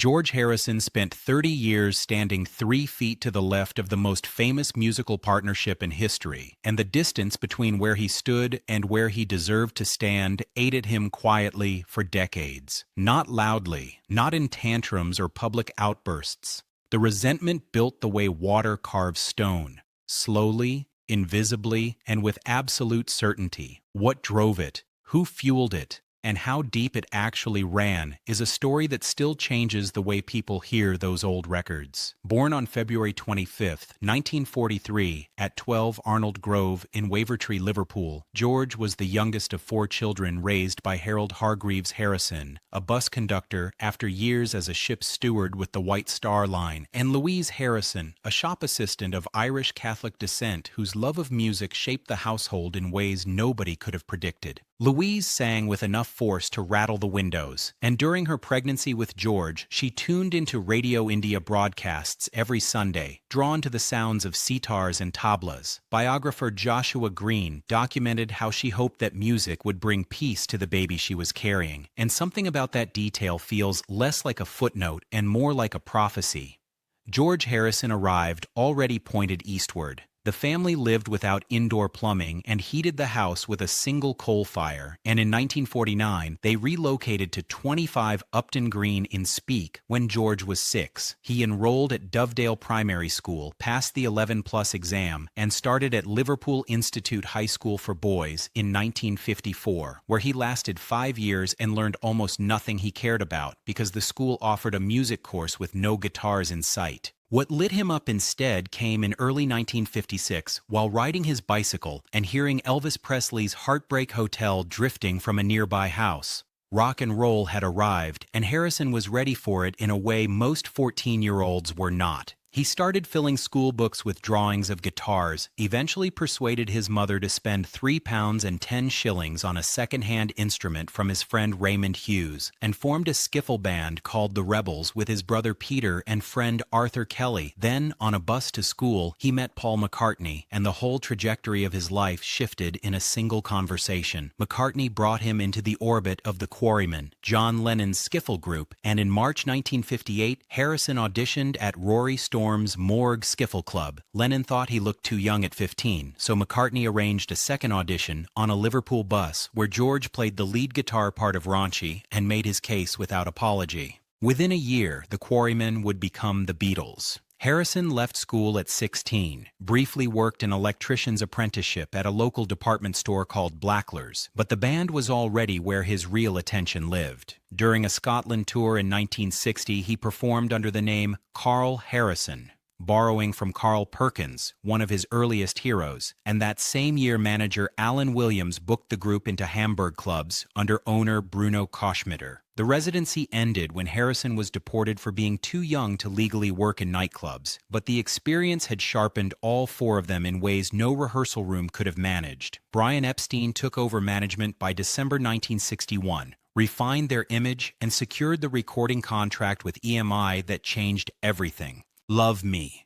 George Harrison spent 30 years standing 3 feet to the left of the most famous musical partnership in history, and the distance between where he stood and where he deserved to stand aided him quietly for decades. Not loudly, not in tantrums or public outbursts. The resentment built the way water carves stone, slowly, invisibly, and with absolute certainty. What drove it, who fueled it, and how deep it actually ran is a story that still changes the way people hear those old records. Born on February 25, 1943, at 12 Arnold Grove in Wavertree, Liverpool, George was the youngest of 4 children raised by Harold Hargreaves Harrison, a bus conductor after years as a ship's steward with the White Star Line, and Louise Harrison, a shop assistant of Irish Catholic descent whose love of music shaped the household in ways nobody could have predicted. Louise sang with enough force to rattle the windows, and during her pregnancy with George, she tuned into Radio India broadcasts every Sunday, drawn to the sounds of sitars and tablas. Biographer Joshua Green documented how she hoped that music would bring peace to the baby she was carrying, and something about that detail feels less like a footnote and more like a prophecy. George Harrison arrived already pointed eastward. The family lived without indoor plumbing and heated the house with a single coal fire, and in 1949 they relocated to 25 Upton Green in Speke when George was 6. He enrolled at Dovedale Primary School, passed the 11+ exam, and started at Liverpool Institute High School for Boys in 1954, where he lasted 5 years and learned almost nothing he cared about because the school offered a music course with no guitars in sight. What lit him up instead came in early 1956 while riding his bicycle and hearing Elvis Presley's Heartbreak Hotel drifting from a nearby house. Rock and roll had arrived, and Harrison was ready for it in a way most 14-year-olds were not. He started filling school books with drawings of guitars, eventually persuaded his mother to spend £3.10 on a second-hand instrument from his friend Raymond Hughes, and formed a skiffle band called the Rebels with his brother Peter and friend Arthur Kelly. Then, on a bus to school, he met Paul McCartney, and the whole trajectory of his life shifted in a single conversation. McCartney brought him into the orbit of the Quarrymen, John Lennon's skiffle group, and in March 1958, Harrison auditioned at Rory Storm's Morgue Skiffle Club. Lennon thought he looked too young at 15, so McCartney arranged a second audition on a Liverpool bus where George played the lead guitar part of Raunchy and made his case without apology. Within a year, the Quarrymen would become the Beatles. Harrison left school at 16, briefly worked an electrician's apprenticeship at a local department store called Blackler's, but the band was already where his real attention lived. During a Scotland tour in 1960, he performed under the name Carl Harrison, borrowing from Carl Perkins, one of his earliest heroes, and that same year manager Alan Williams booked the group into Hamburg clubs under owner Bruno Koschmider. The residency ended when Harrison was deported for being too young to legally work in nightclubs, but the experience had sharpened all 4 of them in ways no rehearsal room could have managed. Brian Epstein took over management by December 1961, refined their image, and secured the recording contract with EMI that changed everything. Love Me.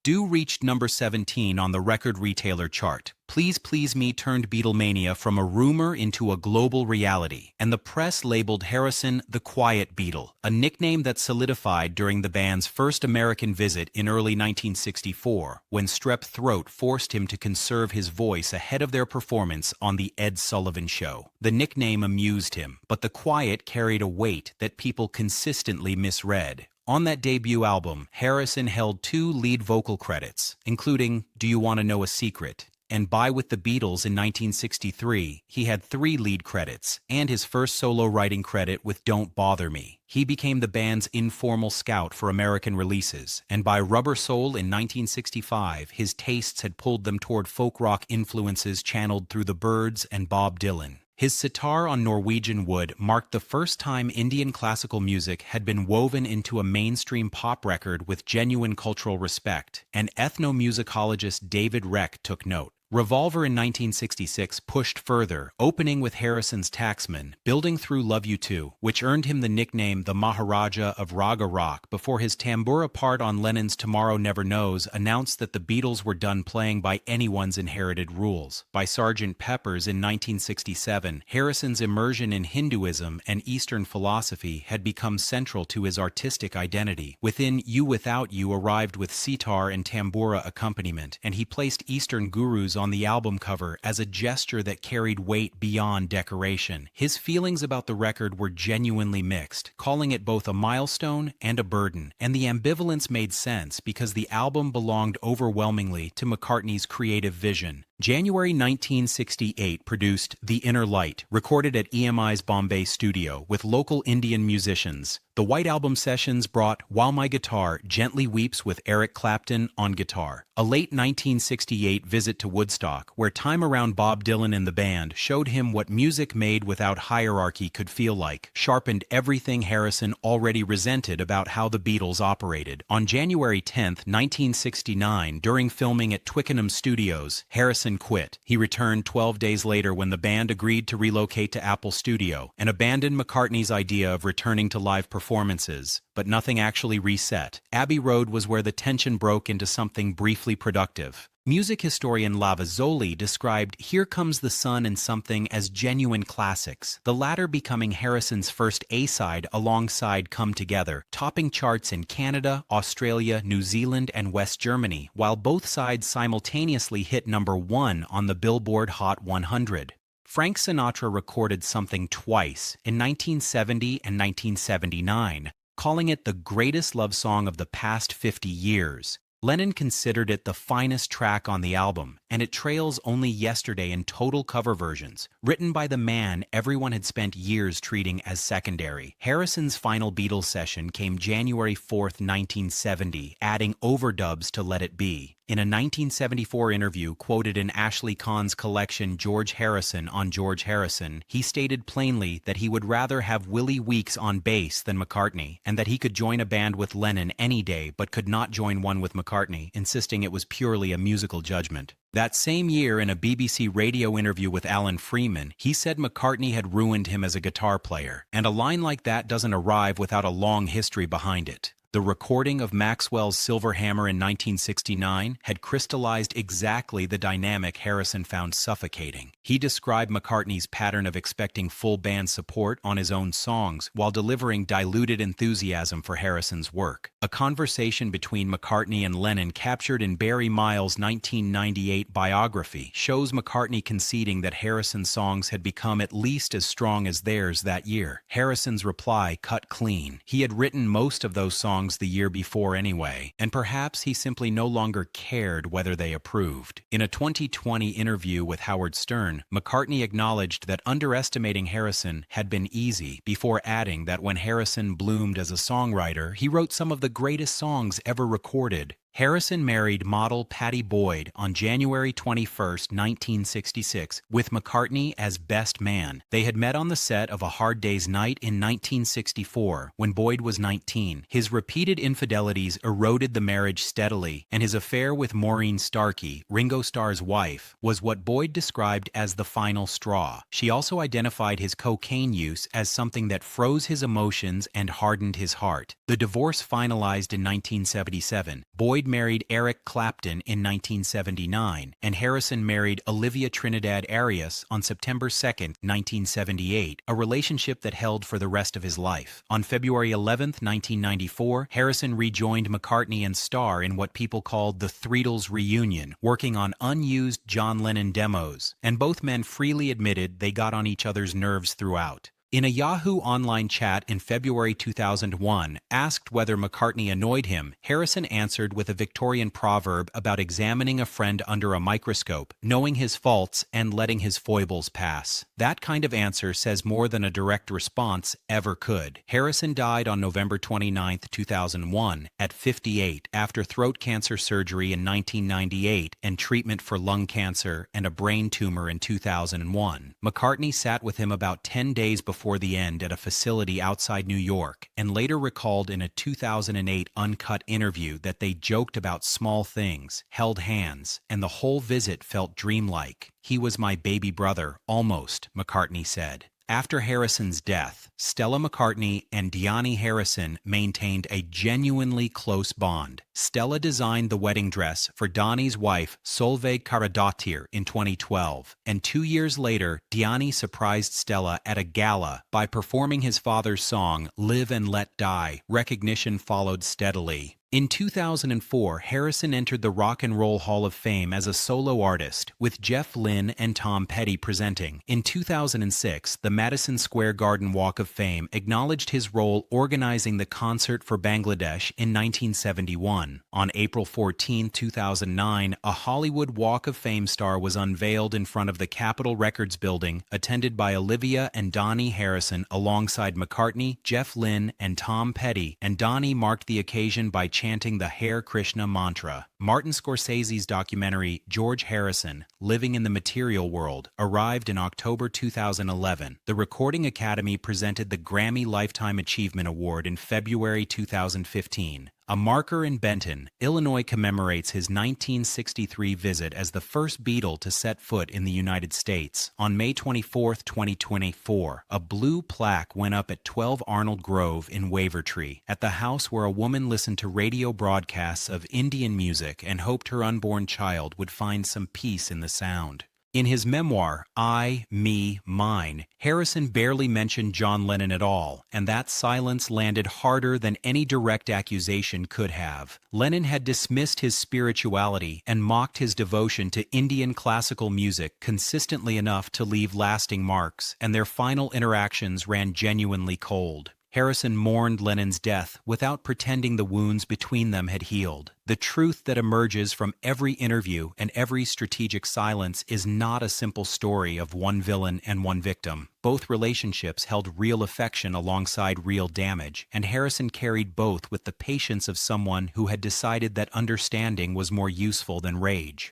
Do reached number 17 on the record retailer chart. Please Please Me turned Beatlemania from a rumor into a global reality, and the press labeled Harrison the Quiet Beatle, a nickname that solidified during the band's first American visit in early 1964, when strep throat forced him to conserve his voice ahead of their performance on The Ed Sullivan Show. The nickname amused him, but the quiet carried a weight that people consistently misread. On that debut album, Harrison held 2 lead vocal credits, including Do You Want to Know a Secret? And By With the Beatles in 1963, he had 3 lead credits, and his first solo writing credit with Don't Bother Me. He became the band's informal scout for American releases, and by Rubber Soul in 1965, his tastes had pulled them toward folk rock influences channeled through the Byrds and Bob Dylan. His sitar on Norwegian Wood marked the first time Indian classical music had been woven into a mainstream pop record with genuine cultural respect, and ethnomusicologist David Reck took note. Revolver in 1966 pushed further, opening with Harrison's Taxman, building through Love You Too, which earned him the nickname the Maharaja of Raga Rock before his tambura part on Lennon's Tomorrow Never Knows announced that the Beatles were done playing by anyone's inherited rules. By Sgt. Pepper's in 1967, Harrison's immersion in Hinduism and Eastern philosophy had become central to his artistic identity. Within You Without You arrived with sitar and tambura accompaniment, and he placed Eastern gurus on the album cover as a gesture that carried weight beyond decoration. His feelings about the record were genuinely mixed, calling it both a milestone and a burden, and the ambivalence made sense because the album belonged overwhelmingly to McCartney's creative vision. January 1968 produced The Inner Light, recorded at EMI's Bombay studio with local Indian musicians. The White Album sessions brought While My Guitar Gently Weeps with Eric Clapton on guitar. A late 1968 visit to Woodstock, where time around Bob Dylan and the band showed him what music made without hierarchy could feel like, sharpened everything Harrison already resented about how the Beatles operated. On January 10, 1969, during filming at Twickenham Studios, Harrison quit. He returned 12 days later when the band agreed to relocate to Apple Studio and abandoned McCartney's idea of returning to live performances. But nothing actually reset. Abbey Road was where the tension broke into something briefly productive. Music historian Lavazzoli described Here Comes the Sun and Something as genuine classics, the latter becoming Harrison's first A-side alongside Come Together, topping charts in Canada, Australia, New Zealand, and West Germany, while both sides simultaneously hit #1 on the Billboard Hot 100. Frank Sinatra recorded Something twice, in 1970 and 1979, calling it the greatest love song of the past 50 years. Lennon considered it the finest track on the album, and it trails Only Yesterday in total cover versions, written by the man everyone had spent years treating as secondary. Harrison's final Beatles session came January 4, 1970, adding overdubs to Let It Be. In a 1974 interview quoted in Ashley Kahn's collection George Harrison on George Harrison, he stated plainly that he would rather have Willie Weeks on bass than McCartney, and that he could join a band with Lennon any day but could not join one with McCartney, insisting it was purely a musical judgment. That same year, in a BBC radio interview with Alan Freeman, he said McCartney had ruined him as a guitar player, and a line like that doesn't arrive without a long history behind it. The recording of Maxwell's Silver Hammer in 1969 had crystallized exactly the dynamic Harrison found suffocating. He described McCartney's pattern of expecting full band support on his own songs while delivering diluted enthusiasm for Harrison's work. A conversation between McCartney and Lennon captured in Barry Miles' 1998 biography shows McCartney conceding that Harrison's songs had become at least as strong as theirs that year. Harrison's reply cut clean. He had written most of those songs the year before anyway, and perhaps he simply no longer cared whether they approved. In a 2020 interview with Howard Stern, McCartney acknowledged that underestimating Harrison had been easy, before adding that when Harrison bloomed as a songwriter, he wrote some of the greatest songs ever recorded. Harrison married model Patty Boyd on January 21, 1966, with McCartney as best man. They had met on the set of A Hard Day's Night in 1964, when Boyd was 19. His repeated infidelities eroded the marriage steadily, and his affair with Maureen Starkey, Ringo Starr's wife, was what Boyd described as the final straw. She also identified his cocaine use as something that froze his emotions and hardened his heart. The divorce finalized in 1977. Boyd married Eric Clapton in 1979, and Harrison married Olivia Trinidad Arias on September 2, 1978, a relationship that held for the rest of his life. On February 11, 1994, Harrison rejoined McCartney and Starr in what people called the Threedles reunion, working on unused John Lennon demos, and both men freely admitted they got on each other's nerves throughout. In a Yahoo online chat in February 2001, asked whether McCartney annoyed him, Harrison answered with a Victorian proverb about examining a friend under a microscope, knowing his faults and letting his foibles pass. That kind of answer says more than a direct response ever could. Harrison died on November 29, 2001, at 58, after throat cancer surgery in 1998 and treatment for lung cancer and a brain tumor in 2001. McCartney sat with him about 10 days before before the end at a facility outside New York, and later recalled in a 2008 uncut interview that they joked about small things, held hands, and the whole visit felt dreamlike. "He was my baby brother, almost," McCartney said. After Harrison's death, Stella McCartney and Dhani Harisson maintained a genuinely close bond. Stella designed the wedding dress for Dhani's wife Solveig Karadattir in 2012, and 2 years later, Dhani surprised Stella at a gala by performing his father's song "Live and Let Die." Recognition followed steadily. In 2004, Harisson entered the Rock and Roll Hall of Fame as a solo artist, with Jeff Lynne and Tom Petty presenting. In 2006, the Madison Square Garden Walk of Fame acknowledged his role organizing the concert for Bangladesh in 1971. On April 14, 2009, a Hollywood Walk of Fame star was unveiled in front of the Capitol Records building, attended by Olivia and Dhani Harisson alongside McCartney, Jeff Lynne, and Tom Petty, and Dhani marked the occasion by chanting the Hare Krishna mantra. Martin Scorsese's documentary, George Harrison, Living in the Material World, arrived in October 2011. The Recording Academy presented the Grammy Lifetime Achievement Award in February 2015. A marker in Benton, Illinois commemorates his 1963 visit as the first Beatle to set foot in the United States. On May 24, 2024, a blue plaque went up at 12 Arnold Grove in Wavertree, at the house where a woman listened to radio broadcasts of Indian music and hoped her unborn child would find some peace in the sound. In his memoir, I, Me, Mine, Harrison barely mentioned John Lennon at all, and that silence landed harder than any direct accusation could have. Lennon had dismissed his spirituality and mocked his devotion to Indian classical music consistently enough to leave lasting marks, and their final interactions ran genuinely cold. Harrison mourned Lennon's death without pretending the wounds between them had healed. The truth that emerges from every interview and every strategic silence is not a simple story of one villain and one victim. Both relationships held real affection alongside real damage, and Harrison carried both with the patience of someone who had decided that understanding was more useful than rage.